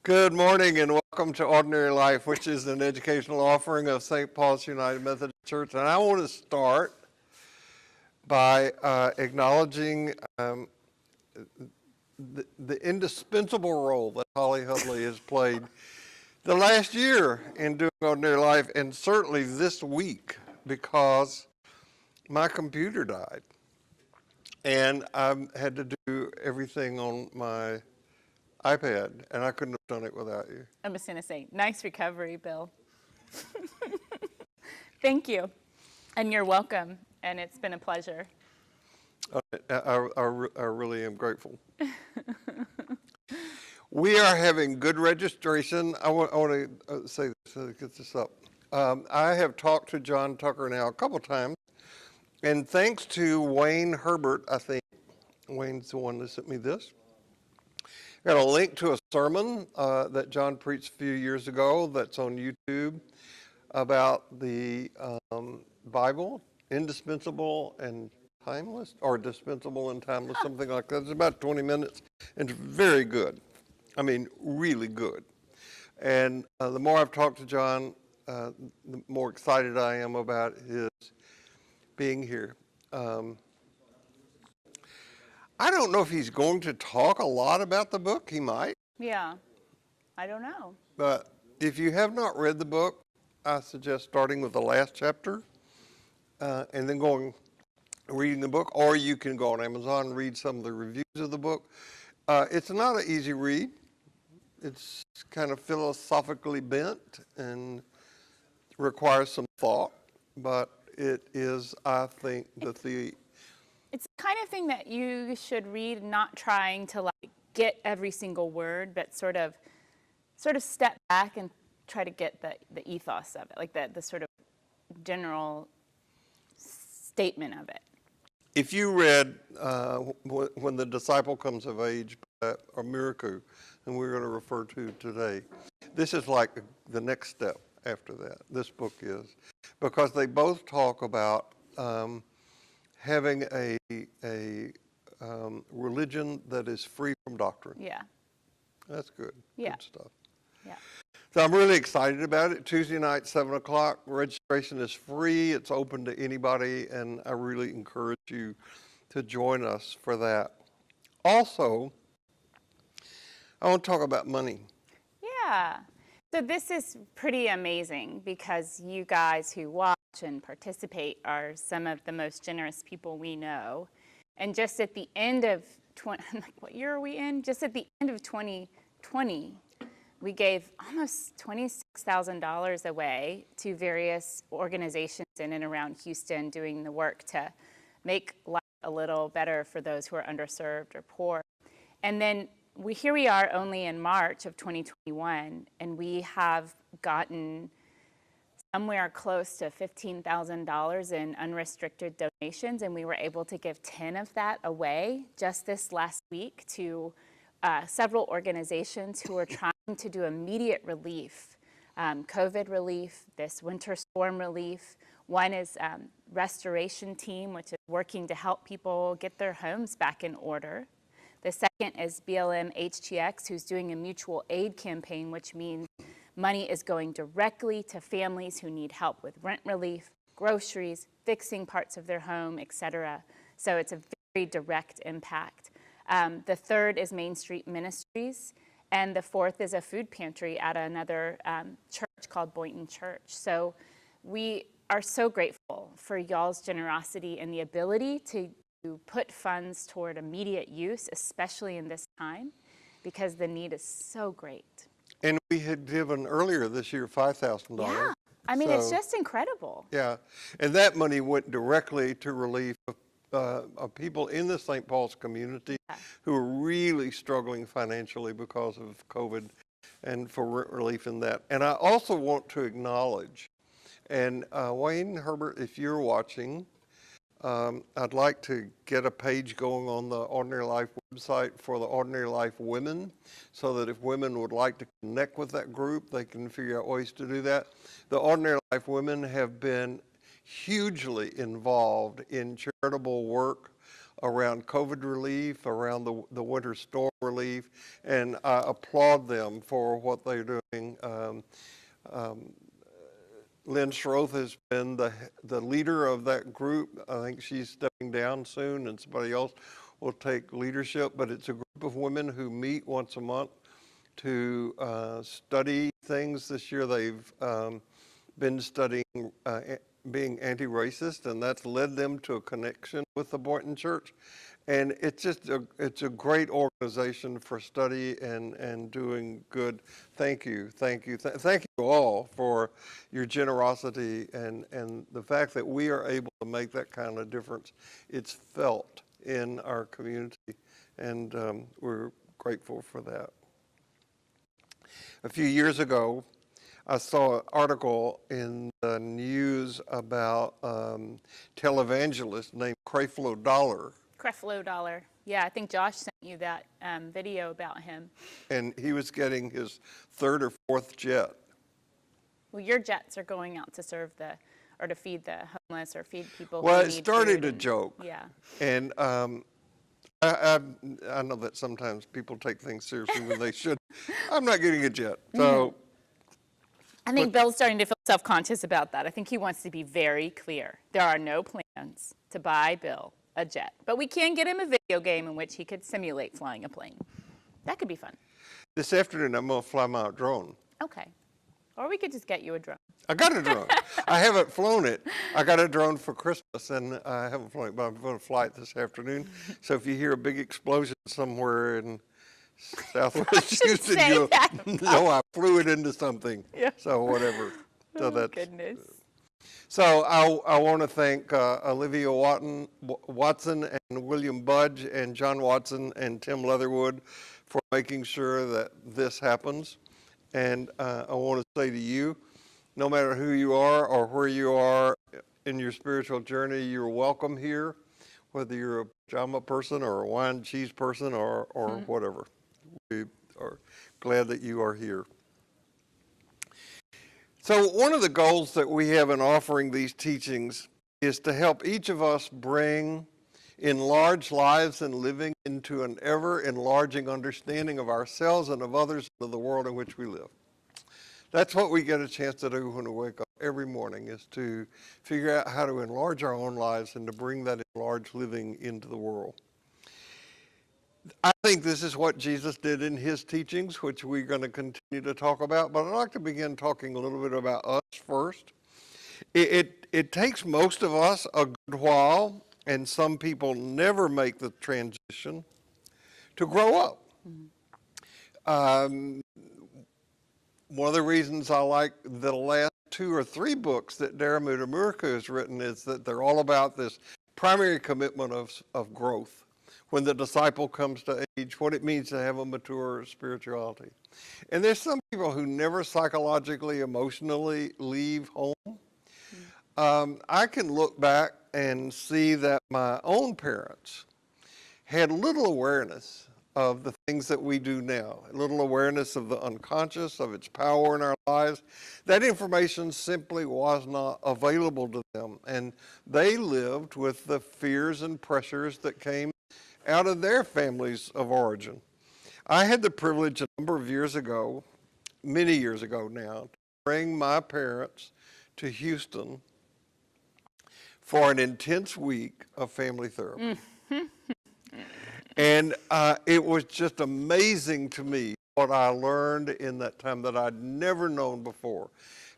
Good morning and welcome to Ordinary Life, which is an educational offering of St. Paul's United Methodist Church. And I want to start by acknowledging the indispensable role that Holly Hudley has played the last year in doing Ordinary Life, and certainly this week, because my computer died. And I had to do everything on my iPad, and I couldn't have done it without you. I'm just going to say, nice recovery, Bill. Thank you. And you're welcome. And it's been a pleasure. I really am grateful. We are having good registration. I want to say this, get this up. I have talked to John Tucker now a couple times, and thanks to Wayne Herbert, I think, Wayne's the one that sent me this. Got a link to a sermon that John preached a few years ago that's on YouTube about the Bible, indispensable and timeless, or dispensable and timeless, something like that. It's about 20 minutes, and it's very good. I mean, really good. And the more I've talked to John, the more excited I am about his being here. I don't know if he's going to talk a lot about the book. He might. Yeah, I don't know. But if you have not read the book, I suggest starting with the last chapter and then reading the book, or you can go on Amazon and read some of the reviews of the book. It's not an easy read. It's kind of philosophically bent and requires some thought, but it is, I think, It's the kind of thing that you should read, not trying to like get every single word, but sort of step back and try to get the ethos of it, like the sort of general statement of it. If you read When the Disciple Comes of Age, or Miracle, and we're going to refer to today, this is like the next step after that. This book is, because they both talk about having a religion that is free from doctrine. Yeah. That's good. Yeah. Good stuff. Yeah. So I'm really excited about it. Tuesday night, 7 o'clock. Registration is free. It's open to anybody, and I really encourage you to join us for that. Also, I want to talk about money. Yeah. So this is pretty amazing because you guys who watch and participate are some of the most generous people we know. And just at the end of what year are we in? Just at the end of 2020, we gave almost $26,000 away to various organizations in and around Houston doing the work to make life a little better for those who are underserved or poor. And then here we are only in March of 2021, and we have gotten somewhere close to $15,000 in unrestricted donations, and we were able to give 10 of that away just this last week to several organizations who are trying to do immediate relief, COVID relief, this winter storm relief. One is Restoration Team, which is working to help people get their homes back in order. The second is BLM HTX, who's doing a mutual aid campaign, which means money is going directly to families who need help with rent relief, groceries, fixing parts of their home, etc. So it's a very direct impact. The third is Main Street Ministries, and the fourth is a food pantry at another church called Boynton Church. So we are so grateful for y'all's generosity and the ability to put funds toward immediate use, especially in this time, because the need is so great. And we had given earlier this year $5,000. Yeah, I mean, it's just incredible. Yeah, and that money went directly to relief of people in the St. Paul's community who are really struggling financially because of COVID, and for rent relief in that. And I also want to acknowledge, and Wayne Herbert, if you're watching, I'd like to get a page going on the Ordinary Life website for the Ordinary Life Women, so that if women would like to connect with that group, they can figure out ways to do that. The Ordinary Life Women have been hugely involved in charitable work around COVID relief, around the winter storm relief, and I applaud them for what they're doing. Lynn Schroth has been the leader of that group. I think she's stepping down soon, and somebody else will take leadership, but it's a group of women who meet once a month to study things. This year they've been studying being anti-racist, and that's led them to a connection with the Boynton Church. And it's just it's a great organization for study and doing good. Thank you, thank you, thank you all for your generosity and the fact that we are able to make that kind of difference. It's felt in our community, and we're grateful for that. A few years ago, I saw an article in the news about televangelist named Creflo Dollar. Creflo Dollar. Yeah, I think Josh sent you that video about him. And he was getting his third or fourth jet. Well, your jets are going out to serve or to feed the homeless or feed people Well, who it need started food a joke. Yeah. And I know that sometimes people take things seriously when they should. I'm not getting a jet. So I think Bill's starting to feel self-conscious about that. I think he wants to be very clear. There are no plans to buy Bill a jet, but we can get him a video game in which he could simulate flying a plane. That could be fun. this afternoon I'm going to fly my drone. Okay. Or we could just get you a drone. I got a drone. I haven't flown it. I got a drone for Christmas, and I haven't flown it, but I'm going to fly it this afternoon. So if you hear a big explosion somewhere in Southwest Houston, you'll know I flew it into something. Yeah. So whatever. So Oh, that's, goodness. so I want to thank Olivia Watson and William Budge and John Watson and Tim Leatherwood for making sure that this happens. And I want to say to you, no matter who you are or where you are in your spiritual journey, you're welcome here, whether you're a pajama person or a wine and cheese person or whatever. We are glad that you are here. So one of the goals that we have in offering these teachings is to help each of us bring enlarged lives and living into an ever-enlarging understanding of ourselves and of others and of the world in which we live. That's what we get a chance to do when we wake up every morning, is to figure out how to enlarge our own lives and to bring that enlarged living into the world. I think this is what Jesus did in his teachings, which we're going to continue to talk about, but I'd like to begin talking a little bit about us first. It takes most of us a good while, and some people never make the transition to grow up. One of the reasons I like the last 2 or 3 books that Daramuda Murka has written is that they're all about this primary commitment of growth. When the disciple comes to age, what it means to have a mature spirituality. And there's some people who never psychologically, emotionally leave home. I can look back and see that my own parents had little awareness of the things that we do now, little awareness of the unconscious, of its power in our lives. That information simply was not available to them, and they lived with the fears and pressures that came out of their families of origin. I had the privilege a number of years ago, many years ago now, to bring my parents to Houston for an intense week of family therapy. And it was just amazing to me what I learned in that time that I'd never known before.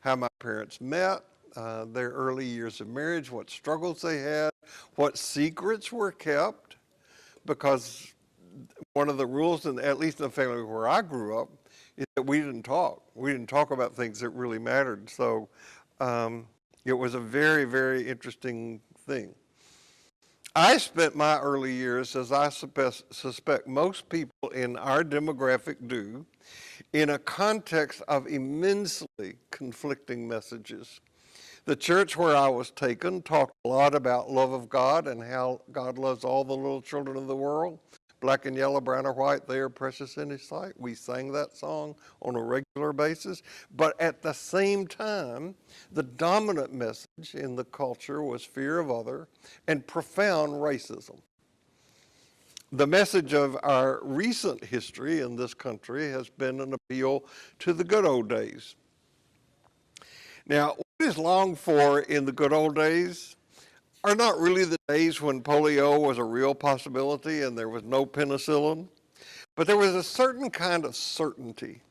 How my parents met, their early years of marriage, what struggles they had, what secrets were kept, because one of the rules, at least in the family where I grew up, is that we didn't talk. We didn't talk about things that really mattered. So it was a very, very interesting thing. I spent my early years, as I suspect most people in our demographic do, in a context of immensely conflicting messages. The church where I was taken talked a lot about love of God and how God loves all the little children of the world. Black and yellow, brown or white, they are precious in his sight. We sang that song on a regular basis. But at the same time, the dominant message in the culture was fear of other and profound racism. The message of our recent history in this country has been an appeal to the good old days. Now, what is longed for in the good old days are not really the days when polio was a real possibility and there was no penicillin, but there was a certain kind of certainty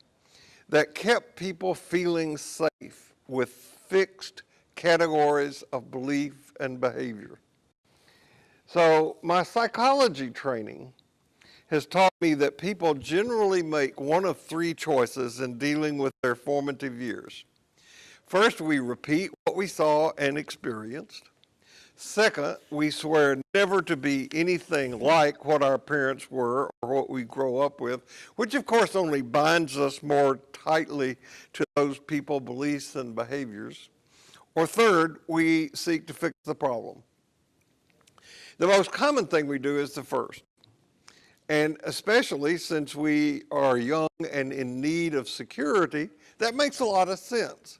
that kept people feeling safe with fixed categories of belief and behavior. So my psychology training has taught me that people generally make one of three choices in dealing with their formative years. First, we repeat what we saw and experienced. Second, we swear never to be anything like what our parents were or what we grow up with, which of course only binds us more tightly to those people, beliefs, and behaviors. Or third, we seek to fix the problem. The most common thing we do is the first. And especially since we are young and in need of security, that makes a lot of sense.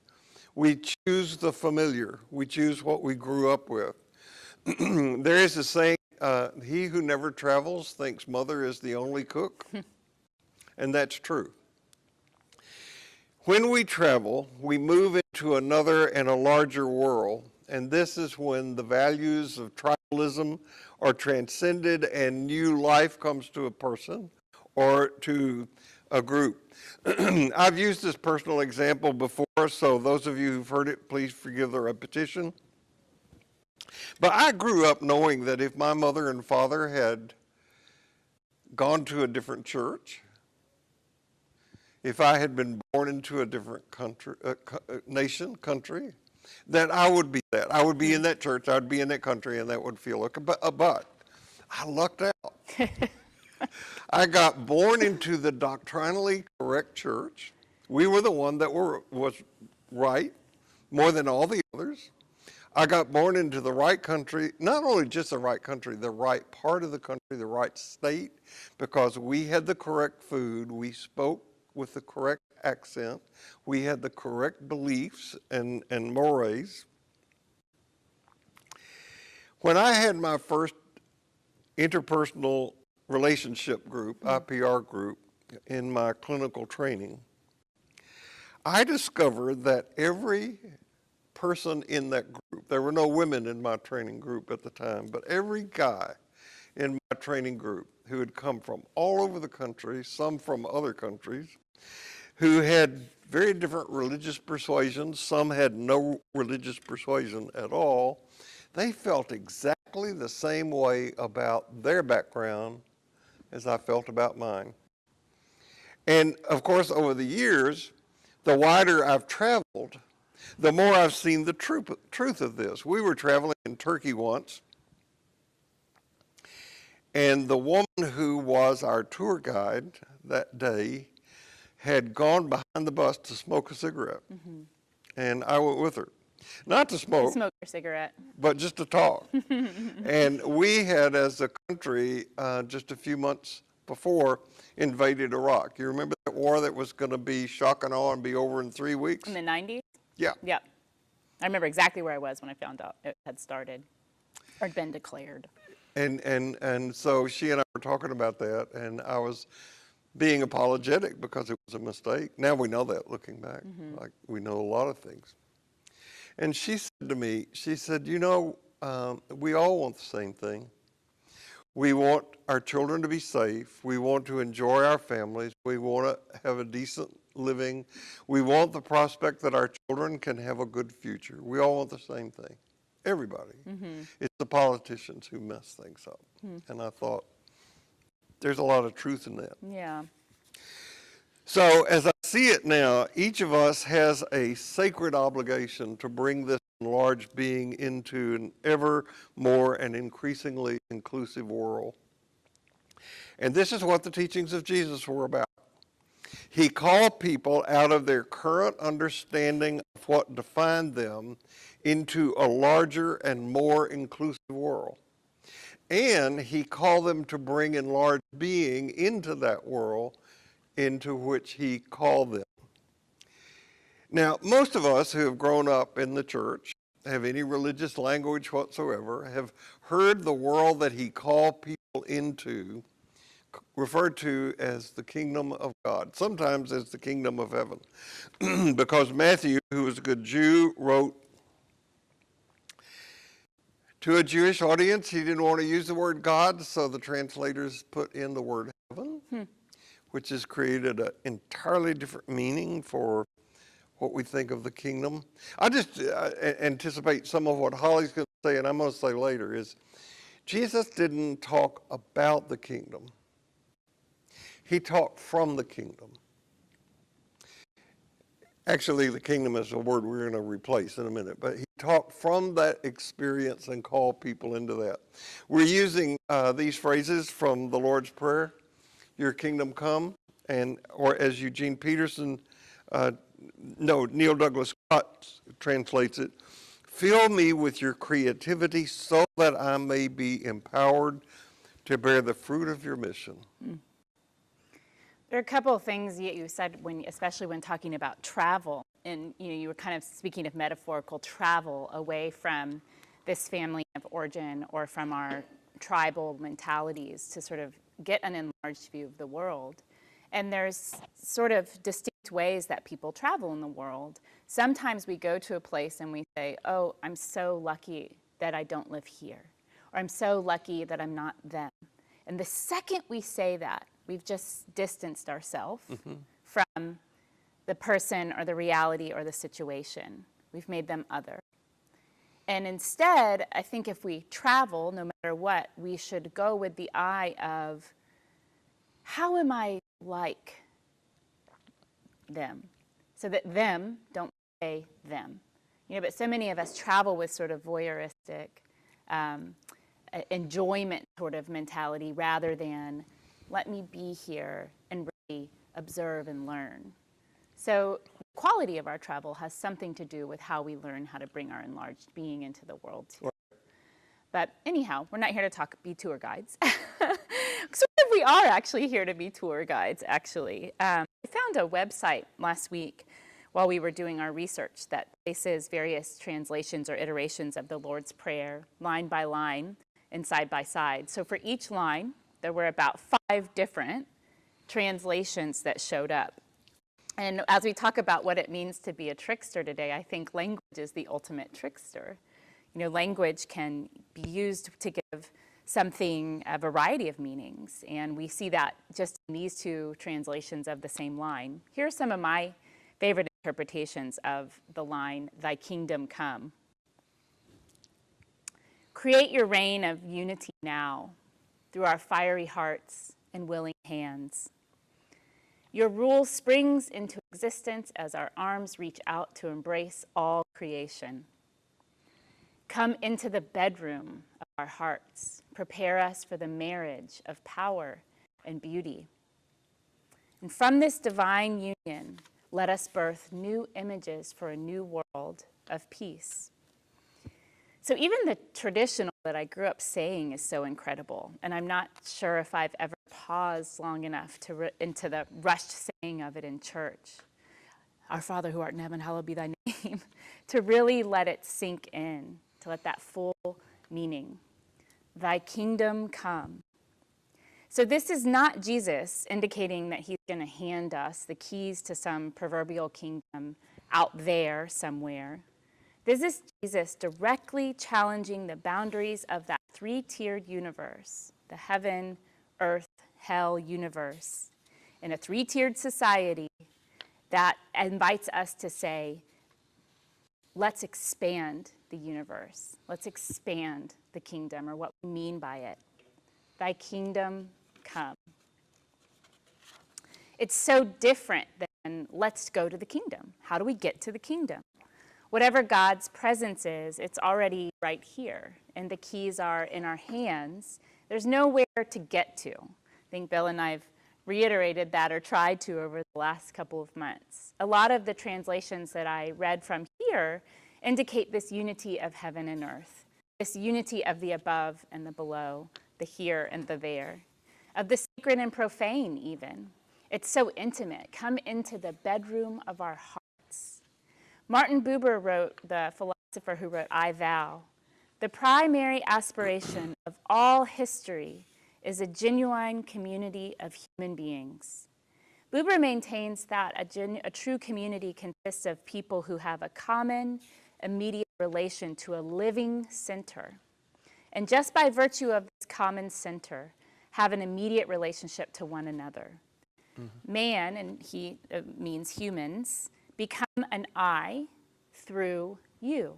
We choose the familiar. We choose what we grew up with. There is a saying, he who never travels thinks mother is the only cook. And that's true. When we travel, we move into another and a larger world. And this is when the values of tribalism are transcended and new life comes to a person or to a group. I've used this personal example before, so those of you who've heard it, please forgive the repetition. But I grew up knowing that if my mother and father had gone to a different church, if I had been born into a different country, country, that I would be that. I would be in that church, I'd be in that country, and that would feel okay. But I lucked out. I got born into the doctrinally correct church. We were the one that was right more than all the others. I got born into the right country, not only just the right country, the right part of the country, the right state, because we had the correct food, we spoke with the correct accent, we had the correct beliefs and mores. When I had my first interpersonal relationship group, IPR group, in my clinical training, I discovered that every person in that group, there were no women in my training group at the time, but every guy in my training group who had come from all over the country, some from other countries, who had very different religious persuasions, some had no religious persuasion at all, they felt exactly the same way about their background as I felt about mine. And of course, over the years, the wider I've traveled, the more I've seen the truth of this. We were traveling in Turkey once, and the woman who was our tour guide that day had gone behind the bus to smoke a cigarette. Mm-hmm. And I went with her. Not to smoke. To smoke your cigarette. But just to talk. And we had, as a country, just a few months before, invaded Iraq. You remember that war that was going to be shock and awe and be over in 3 weeks? In the 90s? Yeah. Yep. I remember exactly where I was when I found out it had started or had been declared. And so she and I were talking about that, and I was being apologetic because it was a mistake. Now we know that, looking back, like we know a lot of things. And she said to me, she said, you know, we all want the same thing. We want our children to be safe. We want to enjoy our families. We want to have a decent living. We want the prospect that our children can have a good future. We all want the same thing. Everybody. Mm-hmm. It's the politicians who mess things up. Mm-hmm. And I thought, there's a lot of truth in that. Yeah. So as I see it now, each of us has a sacred obligation to bring this enlarged being into an ever more and increasingly inclusive world. And this is what the teachings of Jesus were about. He called people out of their current understanding of what defined them into a larger and more inclusive world. And he called them to bring enlarged being into that world into which he called them. Now, most of us who have grown up in the church, have any religious language whatsoever, have heard the world that he called people into referred to as the kingdom of God, sometimes as the kingdom of heaven. Because Matthew, who was a good Jew, wrote to a Jewish audience. He didn't want to use the word God, so the translators put in the word heaven, which has created an entirely different meaning for what we think of the kingdom. I just anticipate some of what Holly's going to say, and I'm going to say later, is Jesus didn't talk about the kingdom. He talked from the kingdom. Actually, the kingdom is a word we're going to replace in a minute, but he talked from that experience and called people into that. We're using these phrases from the Lord's Prayer, your kingdom come, or as Eugene Peterson, Neil Douglas Scott translates it, fill me with your creativity so that I may be empowered to bear the fruit of your mission. There are a couple of things you said, especially when talking about travel, and you were kind of speaking of metaphorical travel away from this family of origin or from our tribal mentalities to sort of get an enlarged view of the world. And there's sort of distinct ways that people travel in the world. Sometimes we go to a place and we say, oh, I'm so lucky that I don't live here, or I'm so lucky that I'm not them. And the second we say that, we've just distanced ourselves from the person or the reality or the situation. We've made them other. And instead, I think if we travel, no matter what, we should go with the eye of, how am I like them? So that them don't say them. But so many of us travel with sort of voyeuristic enjoyment sort of mentality rather than let me be here and really observe and learn. So the quality of our travel has something to do with how we learn how to bring our enlarged being into the world too. But anyhow, we're not here to be tour guides. Sort of, we are actually here to be tour guides, actually. I found a website last week while we were doing our research that places various translations or iterations of the Lord's Prayer line by line and side by side. So for each line, there were about 5 different translations that showed up. And as we talk about what it means to be a trickster today, I think language is the ultimate trickster. Language can be used to give something a variety of meanings, and we see that just in these 2 translations of the same line. Here are some of my favorite interpretations of the line, thy kingdom come. Create your reign of unity now through our fiery hearts and willing hands. Your rule springs into existence as our arms reach out to embrace all creation. Come into the bedroom of our hearts. Prepare us for the marriage of power and beauty. And from this divine union, let us birth new images for a new world of peace. So even the traditional that I grew up saying is so incredible, and I'm not sure if I've ever paused long enough into the rushed saying of it in church. Our Father who art in heaven, hallowed be thy name, to really let it sink in, to let that full meaning. Thy kingdom come. So this is not Jesus indicating that he's going to hand us the keys to some proverbial kingdom out there somewhere. This is Jesus directly challenging the boundaries of that 3-tiered universe, the heaven, earth, hell universe, in a 3-tiered society that invites us to say, let's expand the universe. Let's expand the kingdom, or what we mean by it. Thy kingdom come. It's so different than let's go to the kingdom. How do we get to the kingdom? Whatever God's presence is, it's already right here, and the keys are in our hands. There's nowhere to get to. I think Bill and I have reiterated that, or tried to, over the last couple of months. A lot of the translations that I read from here indicate this unity of heaven and earth, this unity of the above and the below, the here and the there, of the sacred and profane even. It's so intimate. Come into the bedroom of our hearts. Martin Buber wrote, the philosopher who wrote I Vow, the primary aspiration of all history is a genuine community of human beings. Buber maintains that a true community consists of people who have a common, immediate relation to a living center. And just by virtue of this common center, have an immediate relationship to one another. Man, and he means humans, become an I through you.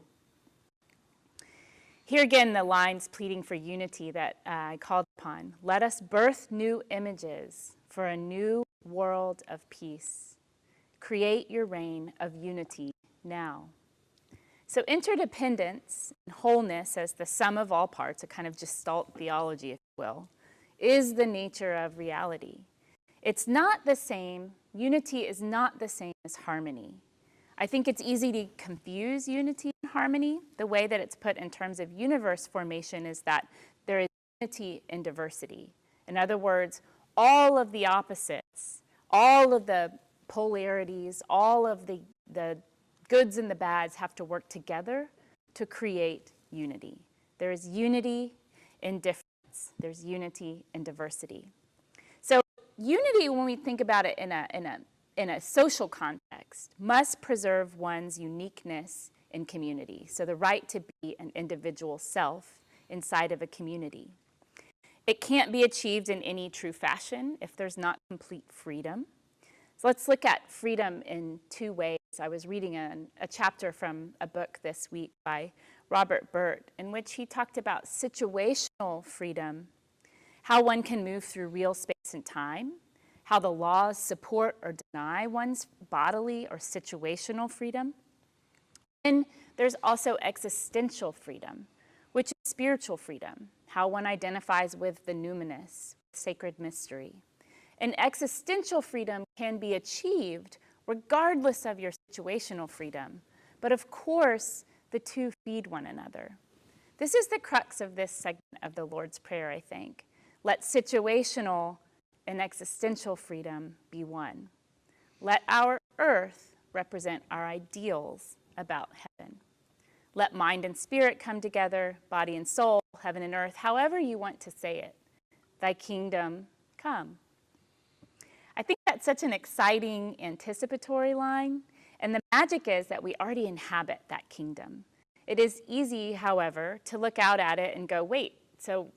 Here again, the lines pleading for unity that I called upon. Let us birth new images for a new world of peace. Create your reign of unity now. So interdependence and wholeness as the sum of all parts, a kind of gestalt theology, if you will, is the nature of reality. It's not the same, unity is not the same as harmony. I think it's easy to confuse unity and harmony. The way that it's put in terms of universe formation is that there is unity in diversity. In other words, all of the opposites, all of the polarities, all of the goods and the bads have to work together to create unity. There is unity in difference. There's unity in diversity. So unity, when we think about it in a social context, must preserve one's uniqueness in community. So the right to be an individual self inside of a community. It can't be achieved in any true fashion if there's not complete freedom. So let's look at freedom in two ways. I was reading a chapter from a book this week by Robert Burt in which he talked about situational freedom, how one can move through real space and time, how the laws support or deny one's bodily or situational freedom. And there's also existential freedom, which is spiritual freedom, how one identifies with the numinous, sacred mystery. And existential freedom can be achieved regardless of your situational freedom. But of course, the two feed one another. This is the crux of this segment of the Lord's Prayer, I think. Let situational and existential freedom be one. Let our earth represent our ideals about heaven. Let mind and spirit come together, body and soul, heaven and earth, however you want to say it. Thy kingdom come. I think that's such an exciting anticipatory line, and the magic is that we already inhabit that kingdom. It is easy, however, to look out at it and go, wait, so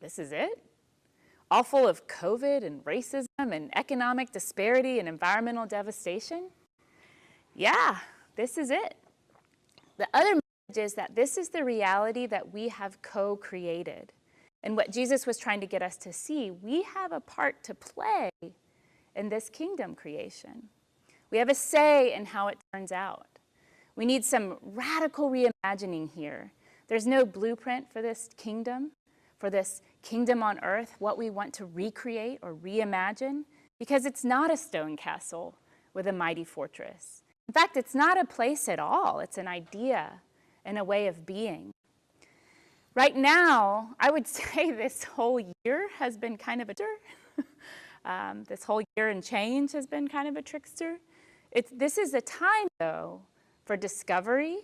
this is it? All full of COVID and racism and economic disparity and environmental devastation? Yeah, this is it. The other message is that this is the reality that we have co-created. And what Jesus was trying to get us to see, we have a part to play in this kingdom creation. We have a say in how it turns out. We need some radical reimagining here. There's no blueprint for this kingdom on earth, what we want to recreate or reimagine, because it's not a stone castle with a mighty fortress. In fact, it's not a place at all. It's an idea and a way of being. Right now, I would say this whole year has been kind of a trickster. This whole year and change has been kind of a trickster. This is a time, though, for discovery,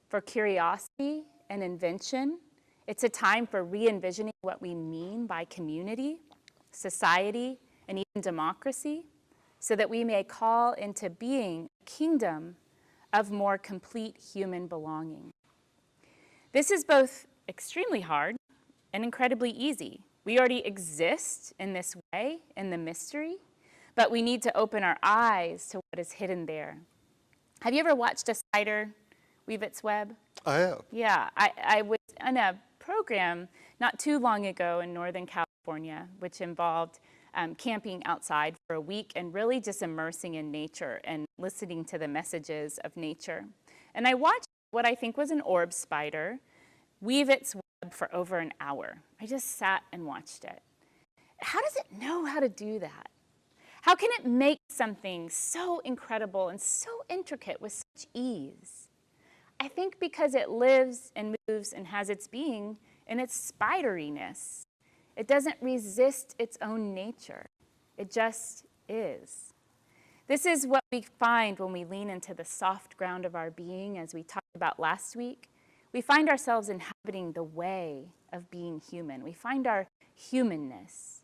for curiosity and invention. It's a time for re-envisioning what we mean by community, society, and even democracy, so that we may call into being a kingdom of more complete human belonging. This is both extremely hard and incredibly easy. We already exist in this way, in the mystery, but we need to open our eyes to what is hidden there. Have you ever watched a spider weave its web? I have. Yeah, I was on a program not too long ago in Northern California, which involved camping outside for a week and really just immersing in nature and listening to the messages of nature. And I watched what I think was an orb spider weave its web for over an hour. I just sat and watched it. How does it know how to do that? How can it make something so incredible and so intricate with such ease? I think because it lives and moves and has its being in its spideriness. It doesn't resist its own nature. It just is. This is what we find when we lean into the soft ground of our being, as we talked about last week. We find ourselves inhabiting the way of being human. We find our humanness.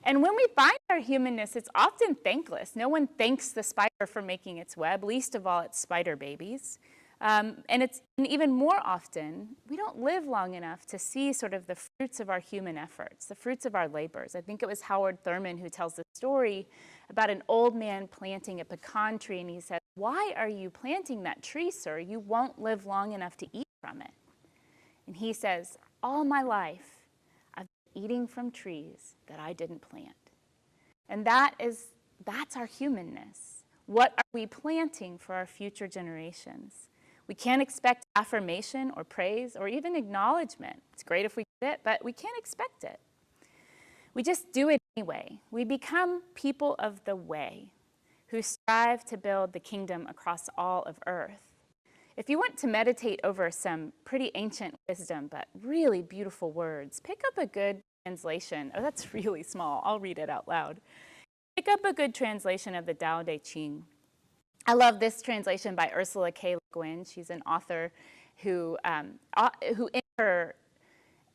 And when we find our humanness, it's often thankless. No one thanks the spider for making its web, least of all its spider babies. And even more often, we don't live long enough to see sort of the fruits of our human efforts, the fruits of our labors. I think it was Howard Thurman who tells the story about an old man planting a pecan tree, and he said, "Why are you planting that tree, sir? You won't live long enough to eat from it." And he says, "All my life, I've been eating from trees that I didn't plant." And that's our humanness. What are we planting for our future generations? We can't expect affirmation or praise or even acknowledgement. It's great if we get it, but we can't expect it. We just do it anyway. We become people of the way who strive to build the kingdom across all of earth. If you want to meditate over some pretty ancient wisdom, but really beautiful words, pick up a good translation. Oh, that's really small. I'll read it out loud. Pick up a good translation of the Tao Te Ching. I love this translation by Ursula K. Le Guin. She's an author who in her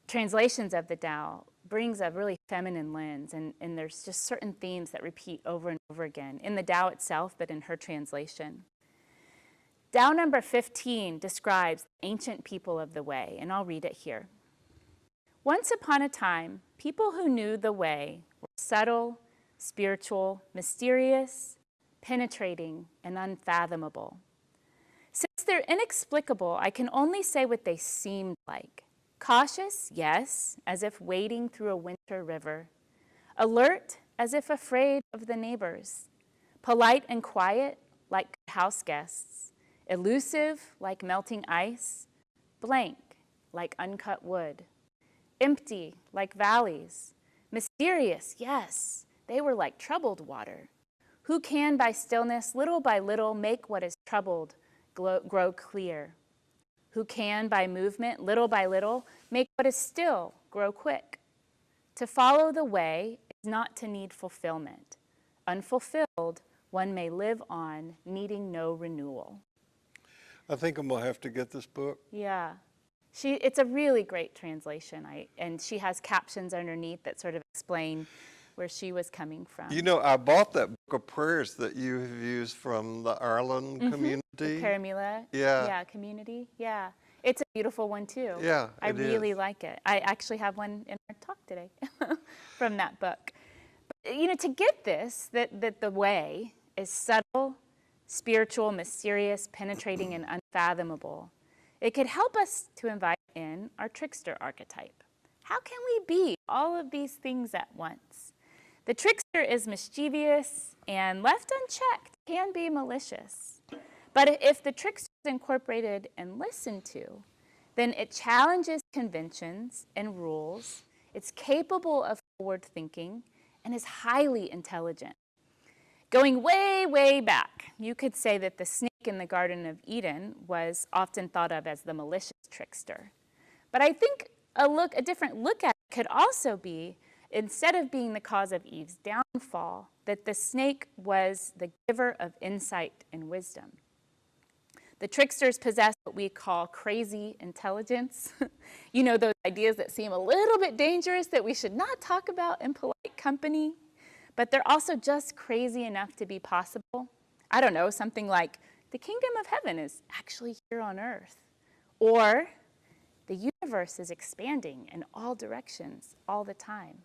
translations of the Tao brings a really feminine lens, and there's just certain themes that repeat over and over again in the Tao itself, but in her translation. Tao number 15 describes the ancient people of the way, and I'll read it here. Once upon a time, people who knew the way were subtle, spiritual, mysterious, penetrating, and unfathomable. Since they're inexplicable, I can only say what they seemed like. Cautious, yes, as if wading through a winter river. Alert, as if afraid of the neighbors. Polite and quiet, like house guests. Elusive, like melting ice. Blank, like uncut wood. Empty, like valleys. Mysterious, yes, they were like troubled water. Who can by stillness, little by little, make what is troubled grow clear? Who can by movement, little by little, make what is still grow quick? To follow the way is not to need fulfillment. Unfulfilled, one may live on, needing no renewal. I think I'm gonna have to get this book. Yeah. It's a really great translation, and she has captions underneath that sort of explain where she was coming from. You know, I bought that book of prayers that you have used from the Ireland community. The Kerley, Yeah. community. Yeah, it's a beautiful one too. Yeah, I really like it. I actually have one in our talk today from that book. But, you know, to get this, that the way is subtle, spiritual, mysterious, penetrating, and unfathomable, it could help us to invite in our trickster archetype. How can we be all of these things at once? The trickster is mischievous and left unchecked can be malicious. But if the trickster is incorporated and listened to, then it challenges conventions and rules, it's capable of forward thinking, and is highly intelligent. Going way, way back, you could say that the snake in the Garden of Eden was often thought of as the malicious trickster. But I think a different look at it could also be, instead of being the cause of Eve's downfall, that the snake was the giver of insight and wisdom. The tricksters possess what we call crazy intelligence. You know, those ideas that seem a little bit dangerous that we should not talk about in polite company, but they're also just crazy enough to be possible. I don't know, something like, the kingdom of heaven is actually here on earth. Or, the universe is expanding in all directions all the time.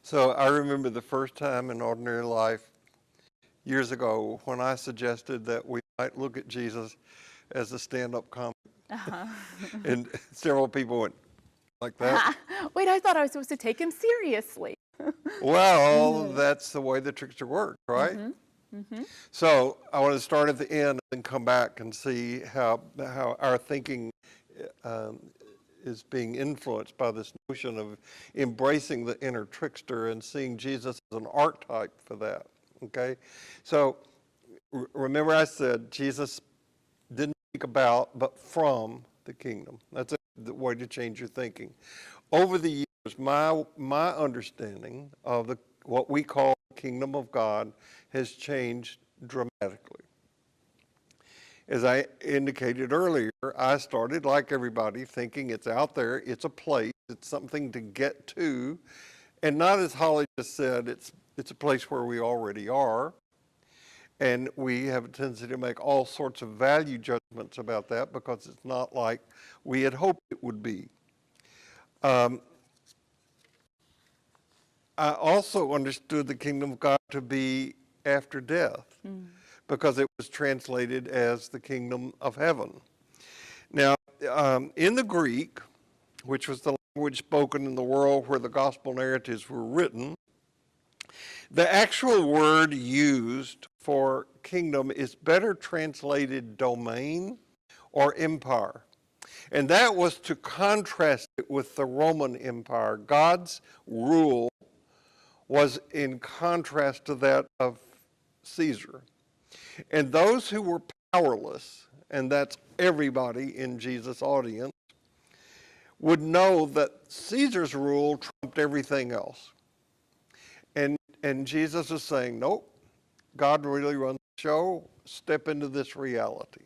So I remember the first time in ordinary life years ago when I suggested that we might look at Jesus as a stand-up comic. And several people went like that. Wait, I thought I was supposed to take him seriously. Well, that's the way the trickster works, right? So I want to start at the end and come back and see how our thinking is being influenced by this notion of embracing the inner trickster and seeing Jesus as an archetype for that, okay? So remember I said Jesus didn't speak about, but from the kingdom. That's the way to change your thinking. Over the years, my understanding of what we call the kingdom of God has changed dramatically. As I indicated earlier, I started, like everybody, thinking it's out there, it's a place, It's something to get to, and not, as Holly just said, it's a place where we already are. And we have a tendency to make all sorts of value judgments about that because it's not like we had hoped it would be. I also understood the kingdom of God to be after death because it was translated as the kingdom of heaven. Now, in the Greek, which was the language spoken in the world where the gospel narratives were written, the actual word used for kingdom is better translated domain or empire. And that was to contrast it with the Roman Empire. God's rule was in contrast to that of Caesar. And those who were powerless, and that's everybody in Jesus' audience, would know that Caesar's rule trumped everything else. And Jesus is saying, nope, God really runs the show. Step into this reality.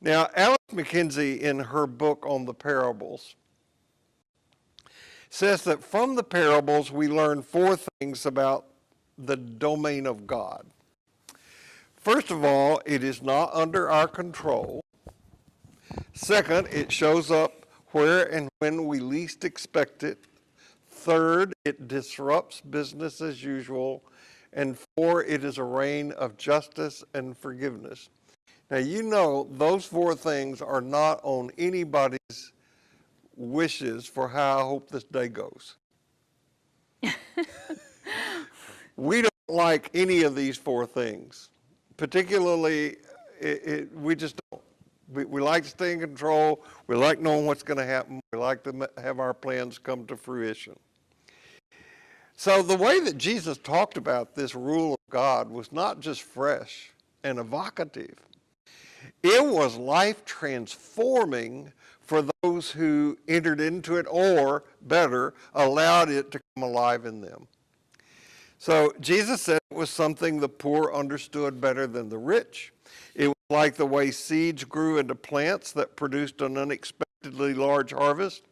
Now, Alice McKenzie, in her book on the parables, says that from the parables we learn 4 things about the domain of God. First of all, it is not under our control. Second, it shows up where and when we least expect it. Third, it disrupts business as usual. And 4, it is a reign of justice and forgiveness. Now, you know those 4 things are not on anybody's wishes for how I hope this day goes. We don't like any of these 4 things. Particularly, we just don't. We like to stay in control. We like knowing what's going to happen. We like to have our plans come to fruition. So the way that Jesus talked about this rule of God was not just fresh and evocative. It was life transforming for those who entered into it, or better, allowed it to come alive in them. So Jesus said it was something the poor understood better than the rich. It was like the way seeds grew into plants that produced an unexpectedly large harvest.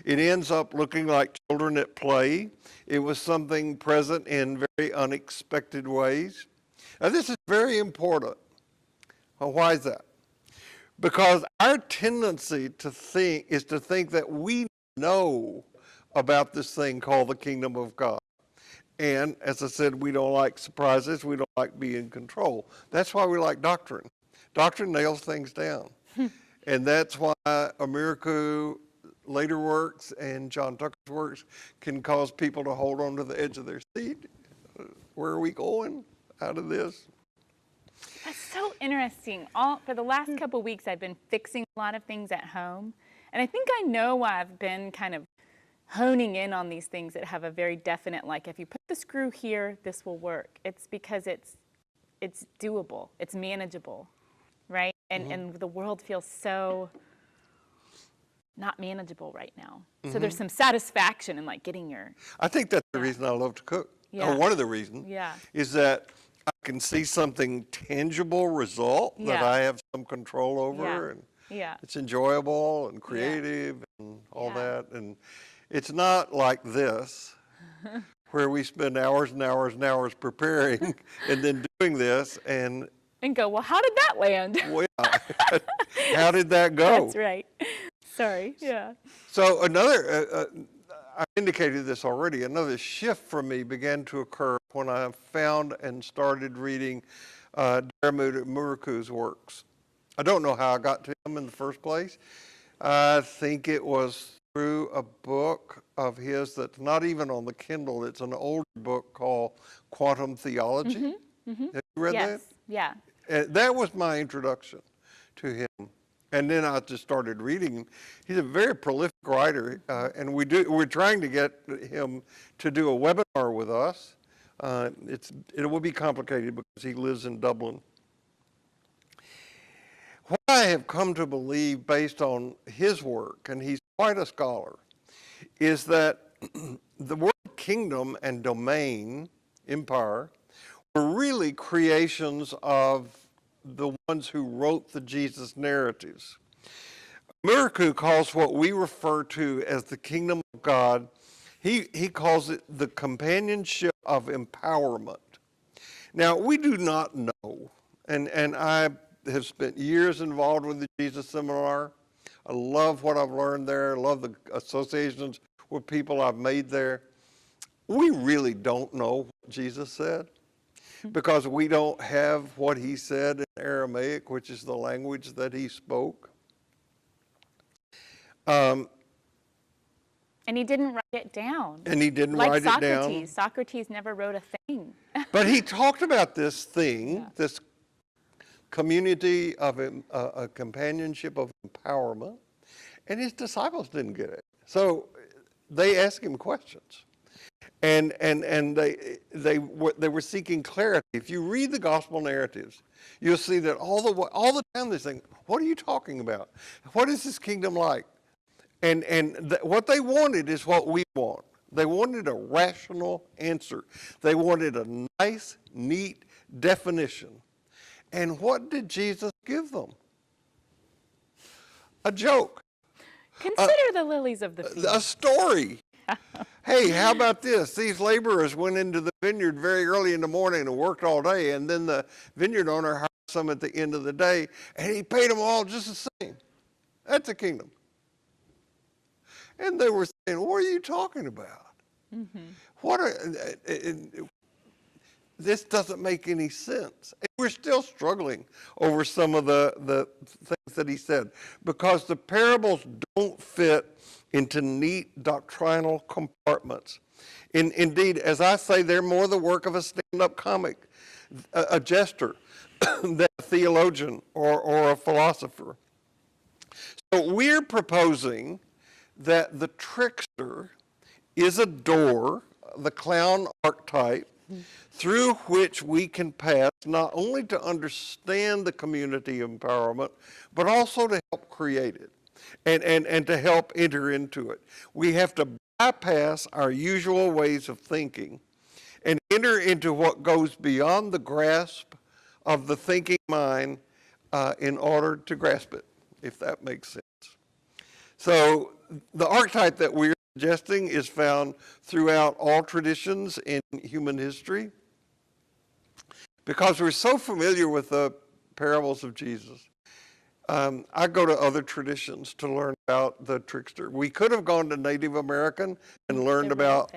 It ends up looking like children at play. It was something present in very unexpected ways. Now, this is very important. Well, why is that? Because our tendency to think is to think that we know about this thing called the kingdom of God. And as I said, we don't like surprises. We don't like being in control. That's why we like doctrine. Doctrine nails things down. And that's why America later works and John Tucker's works can cause people to hold on to the edge of their seat. Where are we going out of this? That's so interesting. For the last couple of weeks, I've been fixing a lot of things at home. And I think I know why I've been kind of honing in on these things that have a very definite, like, if you put the screw here, this will work. It's because it's doable. It's manageable, right? And the world feels so not manageable right now. So there's some satisfaction in, like, getting your... I think that's the reason I love to cook. Yeah. Or one of the reasons is that I can see something tangible result that I have some control over, and it's enjoyable and creative and all that. And it's not like this, where we spend hours and hours and hours preparing and then doing this and go, well, how did that land? Well, how did that go? That's right. Sorry, So another, I indicated this already, another shift for me began to occur when I found and started reading Diarmuid Muruku's works. I don't know how I got to him in the first place. I think it was through a book of his that's not even on the Kindle. It's an older book called Quantum Theology. Have you read that? Yeah. That was my introduction to him. And then I just started reading him. He's a very prolific writer, and we're trying to get him to do a webinar with us. It will be complicated because he lives in Dublin. What I have come to believe based on his work, and he's quite a scholar, is that the word kingdom and domain, empire, were really creations of the ones who wrote the Jesus narratives. Miracle calls what we refer to as the kingdom of God, he calls it the companionship of empowerment. Now, we do not know, and I have spent years involved with the Jesus Seminar. I love what I've learned there. I love the associations with people I've made there. We really don't know what Jesus said because we don't have what he said in Aramaic, which is the language that he spoke. And he didn't write it down. And he didn't like write Socrates. it down. Socrates never wrote a thing. But he talked about this thing, this community of a companionship of empowerment, and his disciples didn't get it. So they asked him questions. And they were seeking clarity. If you read the gospel narratives, you'll see that all the time they're saying, "What are you talking about? What is this kingdom like?" And what they wanted is what we want. They wanted a rational answer. They wanted a nice, neat definition. And what did Jesus give them? A joke. Consider the lilies of the field. A story. Hey, how about this? These laborers went into the vineyard very early in the morning and worked all day, and then the vineyard owner hired some at the end of the day, and he paid them all just the same. That's a kingdom. And they were saying, "What are you talking about? This doesn't make any sense." And we're still struggling over some of the things that he said because the parables don't fit into neat doctrinal compartments. Indeed, as I say, they're more the work of a stand-up comic, a jester, than a theologian or a philosopher. So we're proposing that the trickster is a door, the clown archetype, through which we can pass not only to understand the community empowerment, but also to help create it and to help enter into it. We have to bypass our usual ways of thinking and enter into what goes beyond the grasp of the thinking mind in order to grasp it, if that makes sense. So the archetype that we're suggesting is found throughout all traditions in human history. Because we're so familiar with the parables of Jesus, I go to other traditions to learn about the trickster. We could have gone to Native American and learned about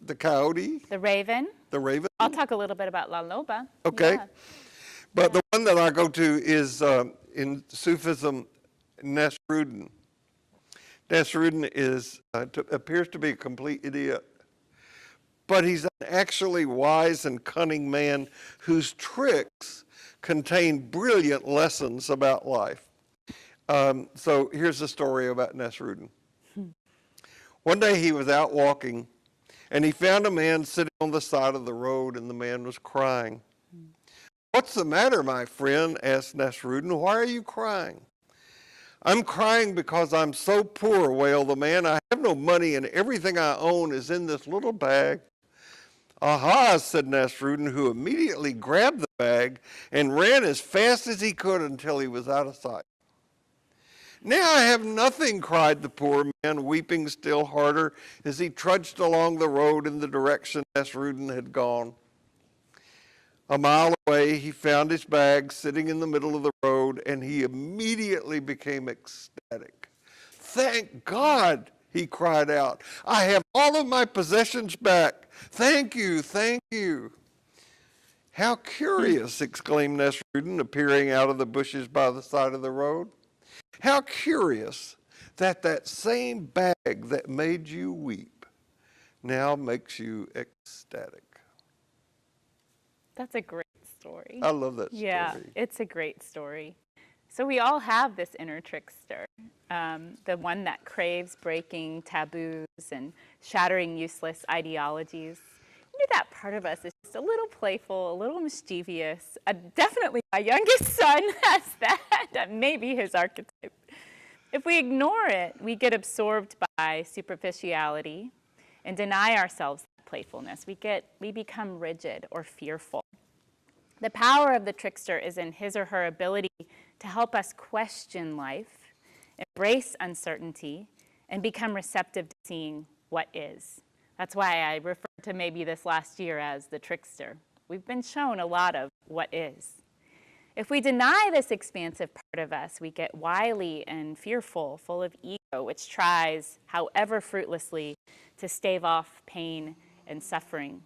the coyote. The raven. The raven. I'll talk a little bit about La Loba. Okay. Yeah. But the one that I go to is in Sufism, Nasruddin. Nasruddin appears to be a complete idiot. But he's an actually wise and cunning man whose tricks contain brilliant lessons about life. So here's the story about Nasruddin. One day he was out walking, and he found a man sitting on the side of the road, and the man was crying. "What's the matter, my friend?" asked Nasruddin. "Why are you crying?" "I'm crying because I'm so poor," wailed the man. "I have no money, and everything I own is in this little bag." "Aha," said Nasruddin, who immediately grabbed the bag and ran as fast as he could until he was out of sight. "Now I have nothing," cried the poor man, weeping still harder as he trudged along the road in the direction Nasruddin had gone. A mile away, he found his bag sitting in the middle of the road, and he immediately became ecstatic. "Thank God," he cried out. "I have all of my possessions back. Thank you, thank you." "How curious," exclaimed Nasruddin, appearing out of the bushes by the side of the road. "How curious that same bag that made you weep now makes you ecstatic." That's a great story. I love that story. Yeah, it's a great story. So we all have this inner trickster, the one that craves breaking taboos and shattering useless ideologies. You know, that part of us is just a little playful, a little mischievous. Definitely my youngest son has that may be his archetype. If we ignore it, we get absorbed by superficiality and deny ourselves that playfulness. We become rigid or fearful. The power of the trickster is in his or her ability to help us question life embrace uncertainty, and become receptive to seeing what is. That's why I referred to maybe this last year as the trickster. We've been shown a lot of what is. If we deny this expansive part of us, we get wily and fearful, full of ego, which tries, however fruitlessly, to stave off pain and suffering,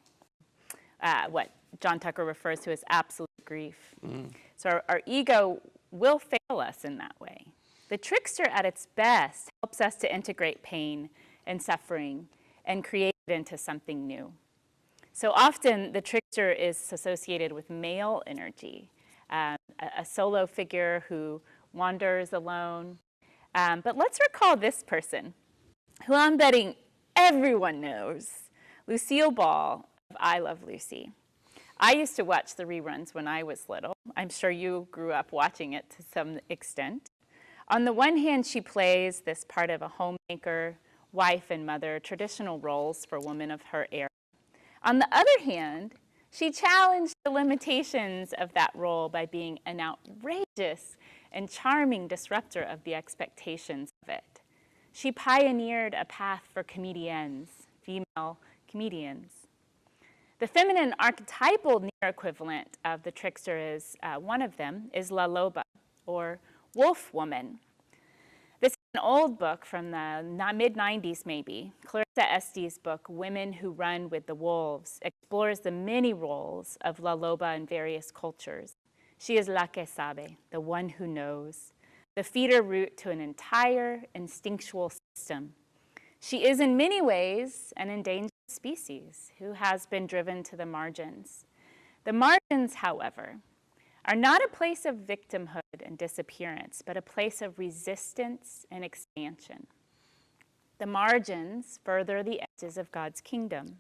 what John Tucker refers to as absolute grief. So our ego will fail us in that way. The trickster at its best helps us to integrate pain and suffering and create it into something new. So often the trickster is associated with male energy, a solo figure who wanders alone. But let's recall this person, who I'm betting everyone knows, Lucille Ball of I Love Lucy. I used to watch the reruns when I was little. I'm sure you grew up watching it to some extent. On the one hand, she plays this part of a homemaker, wife and mother, traditional roles for women of her era. On the other hand, she challenged the limitations of that role by being an outrageous and charming disruptor of the expectations of it. She pioneered a path for comedians, female comedians. The feminine archetypal near equivalent of the trickster is, one of them, is La Loba, or wolf woman. This is an old book from the mid-90s maybe. Clarissa Estes' book, Women Who Run with the Wolves, explores the many roles of La Loba in various cultures. She is la que sabe, the one who knows, the feeder route to an entire instinctual system. She is in many ways an endangered species who has been driven to the margins. The margins, however, are not a place of victimhood and disappearance, but a place of resistance and expansion. The margins further the edges of God's kingdom.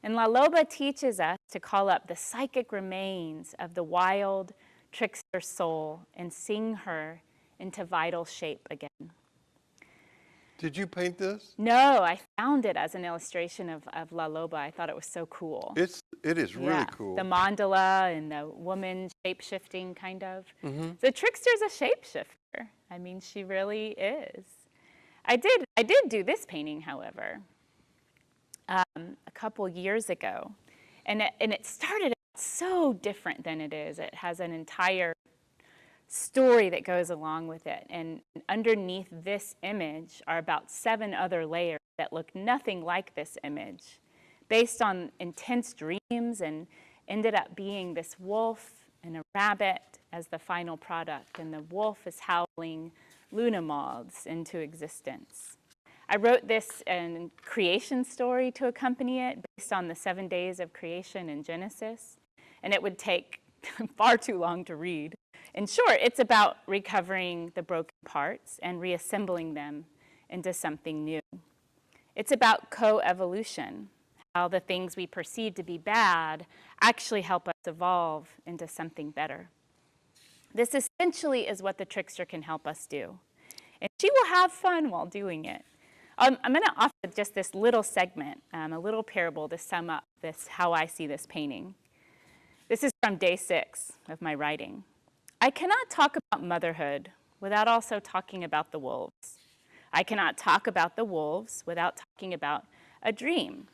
And La Loba teaches us to call up the psychic remains of the wild trickster soul and sing her into vital shape again. Did you paint this? No, I found it as an illustration of La Loba. I thought it was so cool. It is really cool. The mandala and the woman shape-shifting kind of. The trickster's a shape-shifter. I mean, she really is. I did do this painting, however, a couple years ago. And it started out so different than it is. It has an entire story that goes along with it. And underneath this image are about 7 other layers that look nothing like this image, based on intense dreams, and ended up being this wolf and a rabbit as the final product. And the wolf is howling Luna moths into existence. I wrote this creation story to accompany it, based on the 7 days of creation in Genesis. And it would take far too long to read. In short, it's about recovering the broken parts and reassembling them into something new. It's about co-evolution, how the things we perceive to be bad actually help us evolve into something better. This essentially is what the trickster can help us do. And she will have fun while doing it. I'm going to offer just this little segment, a little parable to sum up how I see this painting. This is from day 6 of my writing. I cannot talk about motherhood without also talking about the wolves. I cannot talk about the wolves without talking about a dream.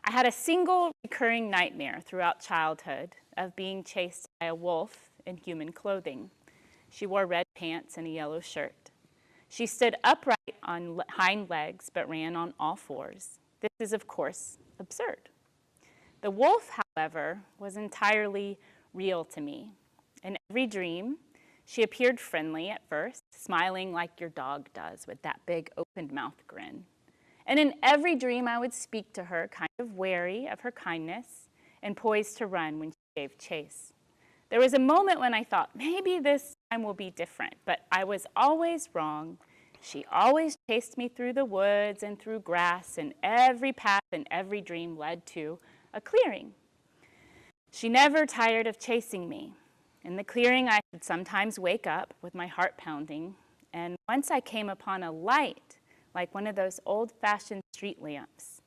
I had a single recurring nightmare throughout childhood of being chased by a wolf in human clothing. She wore red pants and a yellow shirt. She stood upright on hind legs but ran on all 4s. This is, of course, absurd. The wolf, however, was entirely real to me. In every dream, she appeared friendly at first, smiling like your dog does with that big opened mouth grin. And in every dream, I would speak to her, kind of wary of her kindness and poised to run when she gave chase. There was a moment when I thought, maybe this time will be different, but I was always wrong. She always chased me through the woods and through grass, and every path and every dream led to a clearing. She never tired of chasing me. In the clearing, I would sometimes wake up with my heart pounding, and once I came upon a light, like one of those old-fashioned street lamps.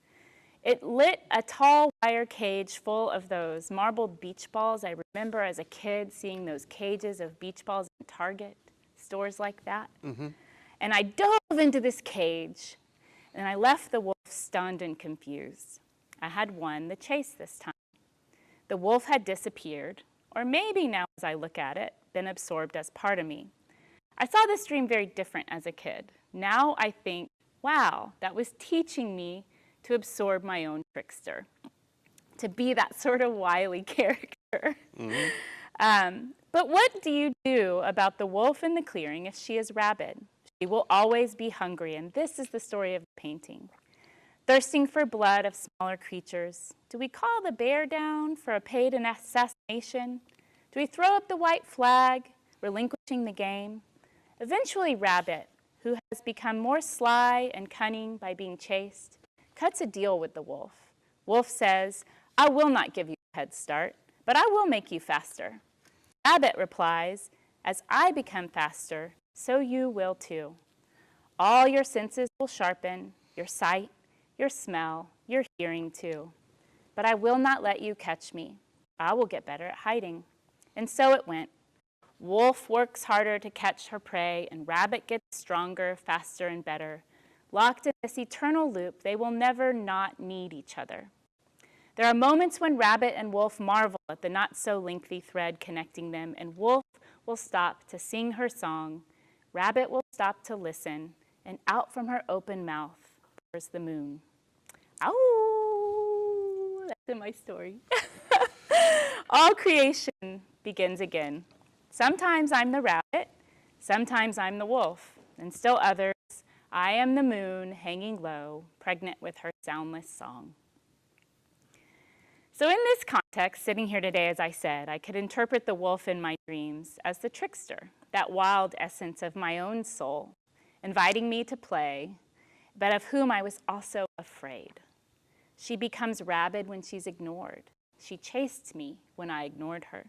It lit a tall wire cage full of those marbled beach balls. I remember as a kid seeing those cages of beach balls in Target, stores like that. And I dove into this cage, and I left the wolf stunned and confused. I had won the chase this time. The wolf had disappeared, or maybe now as I look at it, been absorbed as part of me. I saw this dream very different as a kid. Now I think, wow, that was teaching me to absorb my own trickster, to be that sort of wily character. But what do you do about the wolf in the clearing if she is rabid? She will always be hungry, and this is the story of the painting. Thirsting for blood of smaller creatures. Do we call the bear down for a paid assassination? Do we throw up the white flag, relinquishing the game? Eventually, Rabbit, who has become more sly and cunning by being chased, cuts a deal with the wolf. Wolf says, I will not give you a head start, but I will make you faster. Rabbit replies, as I become faster, so you will too. All your senses will sharpen, your sight, your smell, your hearing too. But I will not let you catch me. I will get better at hiding. And so it went. Wolf works harder to catch her prey, and Rabbit gets stronger, faster, and better. Locked in this eternal loop, they will never not need each other. There are moments when Rabbit and Wolf marvel at the not-so-lengthy thread connecting them, and Wolf will stop to sing her song. Rabbit will stop to listen, and out from her open mouth pours the moon. Ow! That's in my story. All creation begins again. Sometimes I'm the rabbit, sometimes I'm the wolf, and still others, I am the moon hanging low, pregnant with her soundless song. So in this context, sitting here today, as I said, I could interpret the wolf in my dreams as the trickster, that wild essence of my own soul, inviting me to play, but of whom I was also afraid. She becomes rabid when she's ignored. She chased me when I ignored her.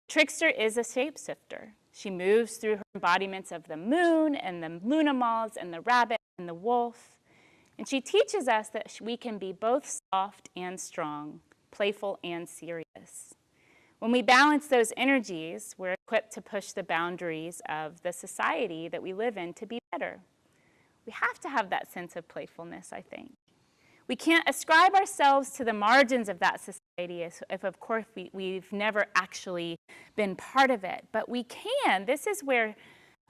Trickster is a shapeshifter. She moves through her embodiments of the moon and the moonimals and the rabbit and the wolf. And she teaches us that we can be both soft and strong, playful and serious. When we balance those energies, we're equipped to push the boundaries of the society that we live in to be better. We have to have that sense of playfulness, I think. We can't ascribe ourselves to the margins of that society if of course, we've never actually been part of it. But we can. This is where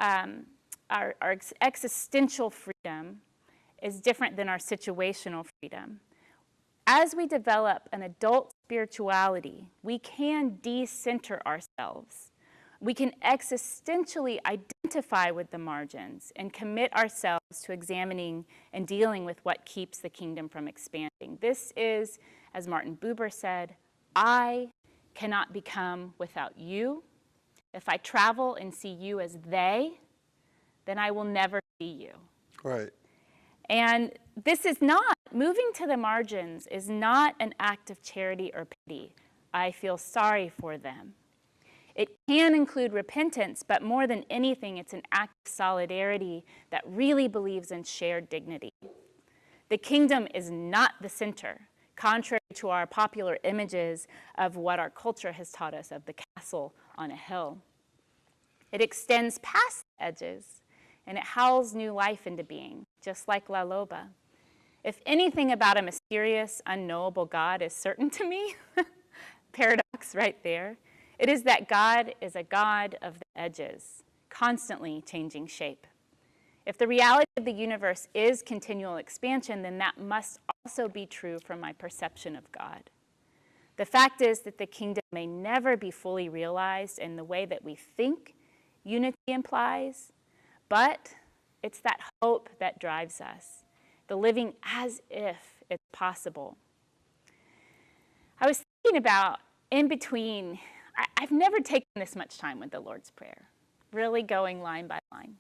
our existential freedom is different than our situational freedom. As we develop an adult spirituality, we can decenter ourselves. We can existentially identify with the margins and commit ourselves to examining and dealing with what keeps the kingdom from expanding. This is, as Martin Buber said, I cannot become without you. If I travel and see you as they, then I will never see you. Right. And this is not, moving to the margins is not an act of charity or pity. I feel sorry for them. It can include repentance, but more than anything, it's an act of solidarity that really believes in shared dignity. The kingdom is not the center, contrary to our popular images of what our culture has taught us of the castle on a hill. It extends past the edges, and it howls new life into being, just like La Loba. If anything about a mysterious, unknowable God is certain to me, paradox right there, it is that God is a God of the edges, constantly changing shape. If the reality of the universe is continual expansion, then that must also be true from my perception of God. The fact is that the kingdom may never be fully realized in the way that we think unity implies, but it's that hope that drives us, the living as if it's possible. I was thinking about in between, I've never taken this much time with the Lord's Prayer, really going line by line.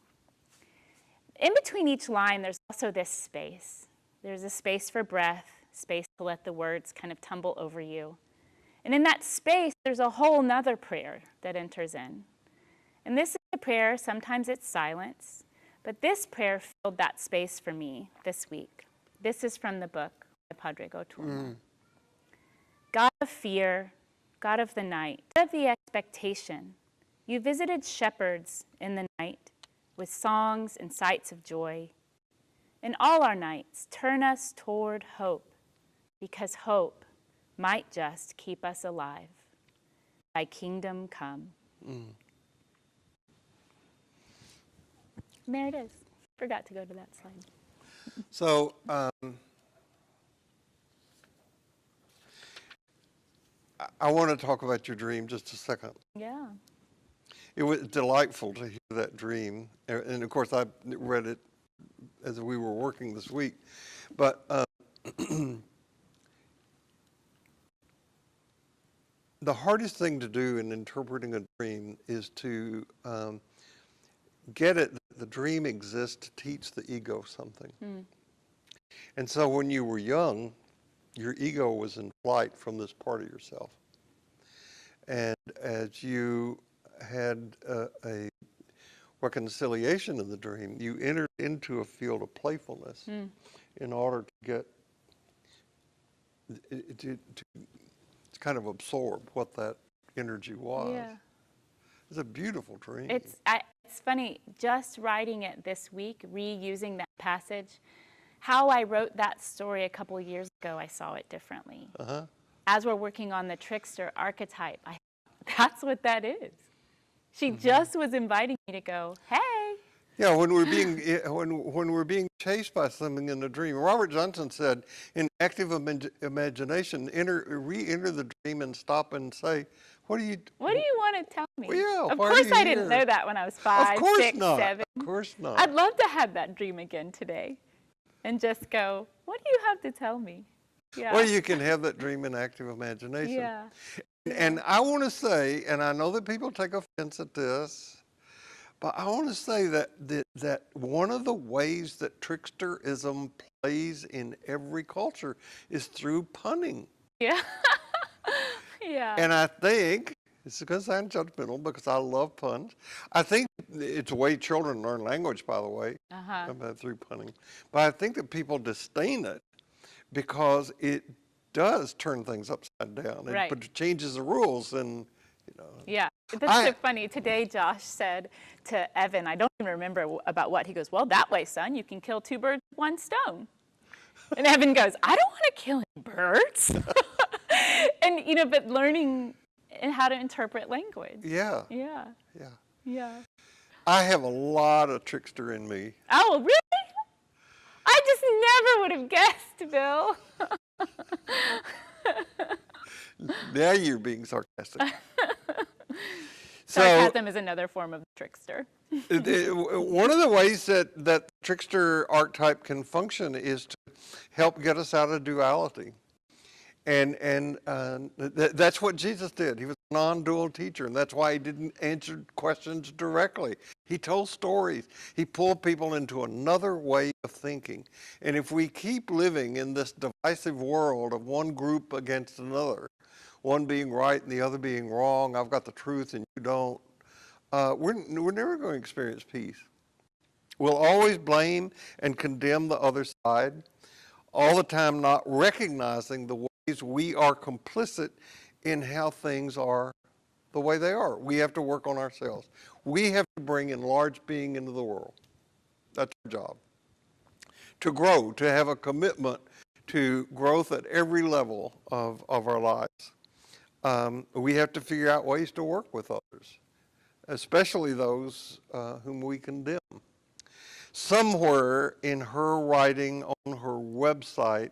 In between each line, there's also this space. There's a space for breath, space to let the words kind of tumble over you. And in that space, there's a whole nother prayer that enters in. And this is a prayer, sometimes it's silence, but this prayer filled that space for me this week. This is from the book by Padre Goturno. God of fear, God of the night, God of the expectation, you visited shepherds in the night, with songs and sights of joy. In all our nights, turn us toward hope, because hope might just keep us alive. Thy kingdom come. And there it is. Forgot to go to that slide. So, I want to talk about your dream just a second. Yeah. It was delightful to hear that dream. And of course, I read it as we were working this week. But the hardest thing to do in interpreting a dream is to get it that the dream exists to teach the ego something. And so when you were young, your ego was in flight from this part of yourself. And as you had a reconciliation in the dream, you entered into a field of playfulness in order to get to kind of absorb what that energy was. Yeah. It's a beautiful dream. It's funny, just writing it this week, reusing that passage, how I wrote that story a couple of years ago, I saw it differently. As we're working on the trickster archetype, that's what that is. She just was inviting me to go, hey. Yeah, when we're being chased by something in a dream. Robert Johnson said, in active imagination, re-enter the dream and stop and say, what do you want to tell me? Well, yeah, of why are course you I didn't here? know that when I was 5, Of course 6, not. 7. Of course not. I'd love to have that dream again today and just go, what do you have to tell me? Yeah. Well, you can have that dream in active imagination. Yeah. And I want to say, and I know that people take offense at this, but I want to say that one of the ways that tricksterism plays in every culture is through punning. Yeah. Yeah. And I think, it's going to sound judgmental because I love puns. I think it's the way children learn language, by the way, through punning. But I think that people disdain it because it does turn things upside down. Right. It changes the rules and, Yeah, that's so funny. Today, Josh said to Evan, I don't even remember about what, he goes, well, that way, son, you can kill 2 birds with 1 stone. And Evan goes, I don't want to kill any birds. And, but learning how to interpret language. Yeah. Yeah. Yeah. Yeah. I have a lot of trickster in me. Oh, really? I just never would have guessed, Bill. Now you're being sarcastic. Sarcasm is another form of trickster. One of the ways that trickster archetype can function is to help get us out of duality. And that's what Jesus did. He was a non-dual teacher, and that's why he didn't answer questions directly. He told stories. He pulled people into another way of thinking. And if we keep living in this divisive world of one group against another, one being right and the other being wrong, I've got the truth and you don't, we're never going to experience peace. We'll always blame and condemn the other side, all the time not recognizing the ways we are complicit in how things are the way they are. We have to work on ourselves. We have to bring enlarged being into the world. That's our job. To grow, to have a commitment to growth at every level of our lives. We have to figure out ways to work with others, especially those whom we condemn. Somewhere in her writing on her website,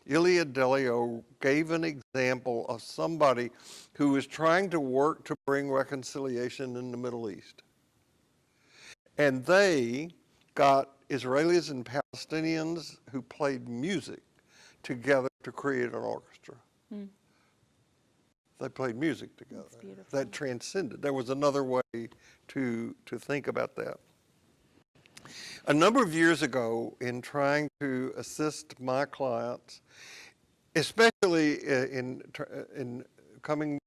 Ilia Delio gave an example of somebody who was trying to work to bring reconciliation in the Middle East. And they got Israelis and Palestinians who played music together to create an orchestra. They played music together. That transcended. There was another way to think about that. A number of years ago, in trying to assist my clients, especially in coming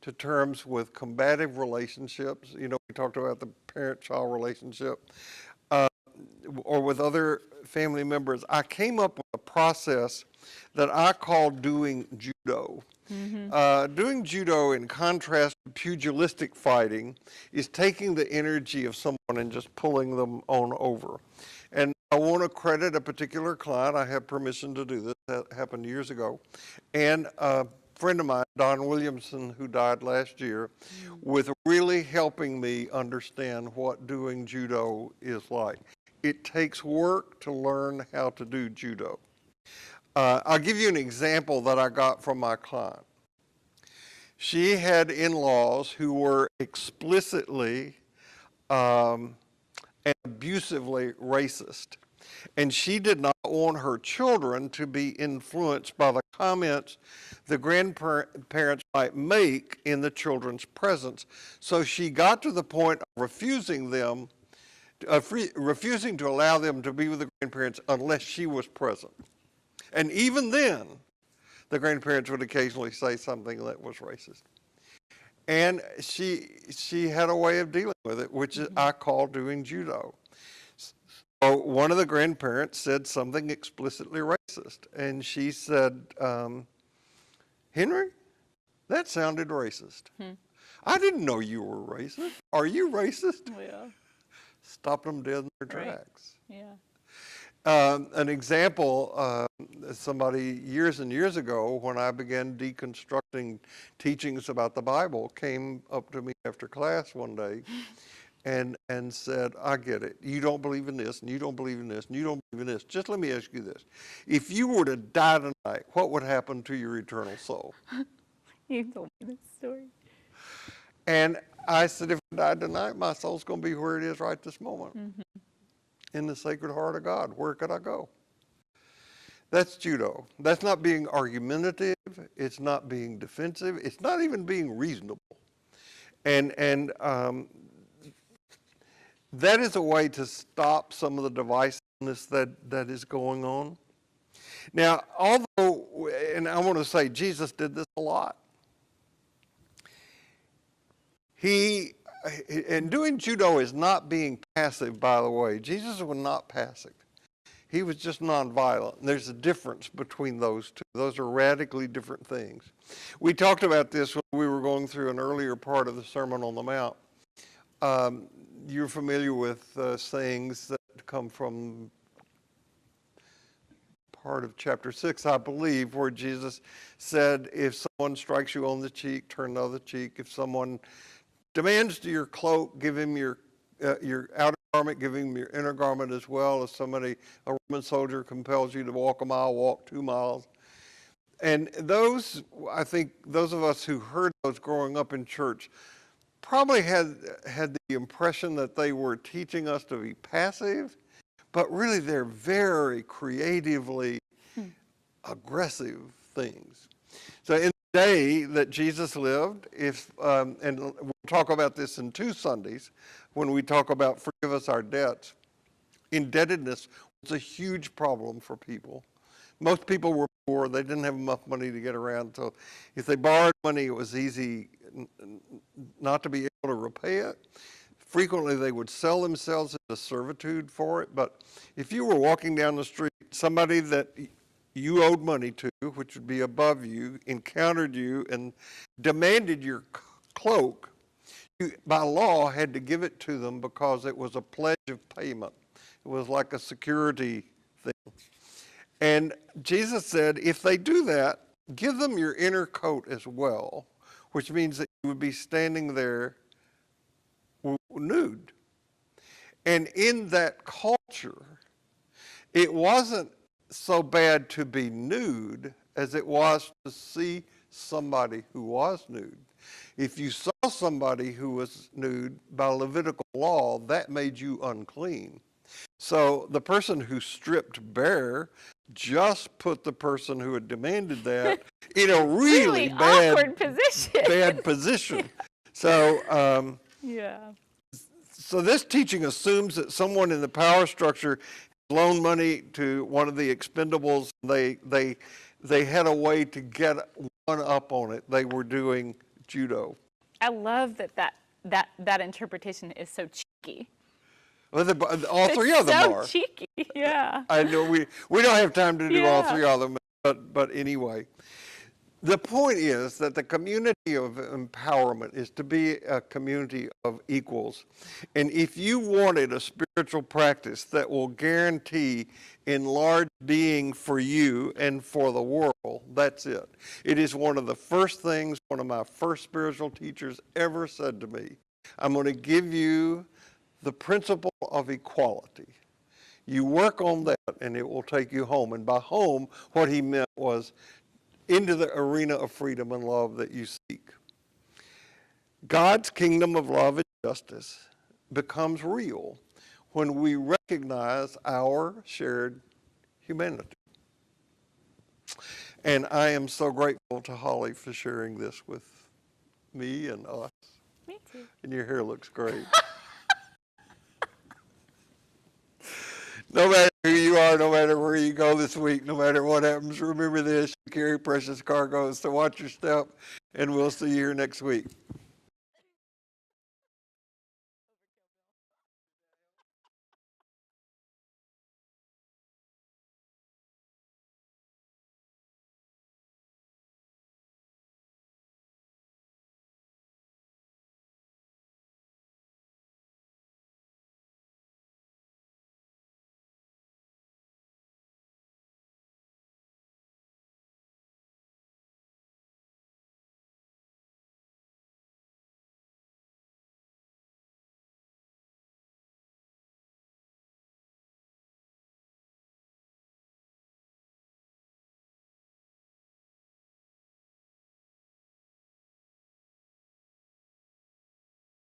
to terms with combative relationships, we talked about the parent-child relationship, or with other family members, I came up with a process that I call doing judo. Doing judo, in contrast to pugilistic fighting, is taking the energy of someone and just pulling them on over. And I want to credit a particular client. I have permission to do this. That happened years ago. And a friend of mine, Don Williamson, who died last year, with really helping me understand what doing judo is like. It takes work to learn how to do judo. I'll give you an example that I got from my client. She had in-laws who were explicitly and abusively racist. And she did not want her children to be influenced by the comments the grandparents might make in the children's presence. So she got to the point of refusing to allow them to be with the grandparents unless she was present. And even then, the grandparents would occasionally say something that was racist. And she had a way of dealing with it, which I call doing judo. So one of the grandparents said something explicitly racist, and she said, Henry, that sounded racist. I didn't know you were racist. Are you racist? Yeah. Stopped them dead in their tracks. Yeah. An example, somebody years and years ago, when I began deconstructing teachings about the Bible, came up to me after class one day and said, I get it. You don't believe in this, and you don't believe in this, and you don't believe in this. Just let me ask you this. If you were to die tonight, what would happen to your eternal soul? You told me this story. And I said, if I died tonight, my soul's going to be where it is right this moment. In the Sacred Heart of God. Where could I go? That's judo. That's not being argumentative. It's not being defensive. It's not even being reasonable. And that is a way to stop some of the divisiveness that is going on. Now, although, and I want to say Jesus did this a lot. And doing judo is not being passive, by the way. Jesus was not passive. He was just nonviolent. And there's a difference between those two. Those are radically different things. We talked about this when we were going through an earlier part of the Sermon on the Mount. You're familiar with sayings that come from part of chapter 6, I believe, where Jesus said, if someone strikes you on the cheek, turn the other cheek. If someone demands your cloak, give him your outer garment, give him your inner garment as well. If a Roman soldier compels you to walk a mile, walk 2 miles. And those, I think, those of us who heard those growing up in church probably had the impression that they were teaching us to be passive, but really they're very creatively aggressive things. So in the day that Jesus lived, and we'll talk about this in 2 Sundays when we talk about forgive us our debts, indebtedness was a huge problem for people. Most people were poor. They didn't have enough money to get around. So if they borrowed money, it was easy not to be able to repay it. Frequently, they would sell themselves into servitude for it. But if you were walking down the street, somebody that you owed money to, which would be above you, encountered you and demanded your cloak, you, by law, had to give it to them because it was a pledge of payment. It was like a security thing. And Jesus said, if they do that, give them your inner coat as well, which means that you would be standing there nude. And in that culture, it wasn't so bad to be nude as it was to see somebody who was nude. If you saw somebody who was nude by Levitical law, that made you unclean. So the person who stripped bare just put the person who had demanded that in a really bad, awkward position. bad position. So, yeah. So this teaching assumes that someone in the power structure loaned money to one of the expendables. They had a way to get one up on it. They were doing judo. I love that interpretation is so cheeky. Well, all three of them are. So cheeky, yeah. I know we don't have time to do all three of them, but anyway. The point is that the community of empowerment is to be a community of equals. And if you wanted a spiritual practice that will guarantee enlarged being for you and for the world, that's it. It is one of the first things one of my first spiritual teachers ever said to me. I'm going to give you the principle of equality. You work on that and it will take you home. And by home, what he meant was into the arena of freedom and love that you seek. God's kingdom of love and justice becomes real when we recognize our shared humanity. And I am so grateful to Holly for sharing this with me and us. Me too. And your hair looks great. No matter who you are, no matter where you go this week, no matter what happens, remember this, you carry precious cargoes, so watch your step, and we'll see you here next week.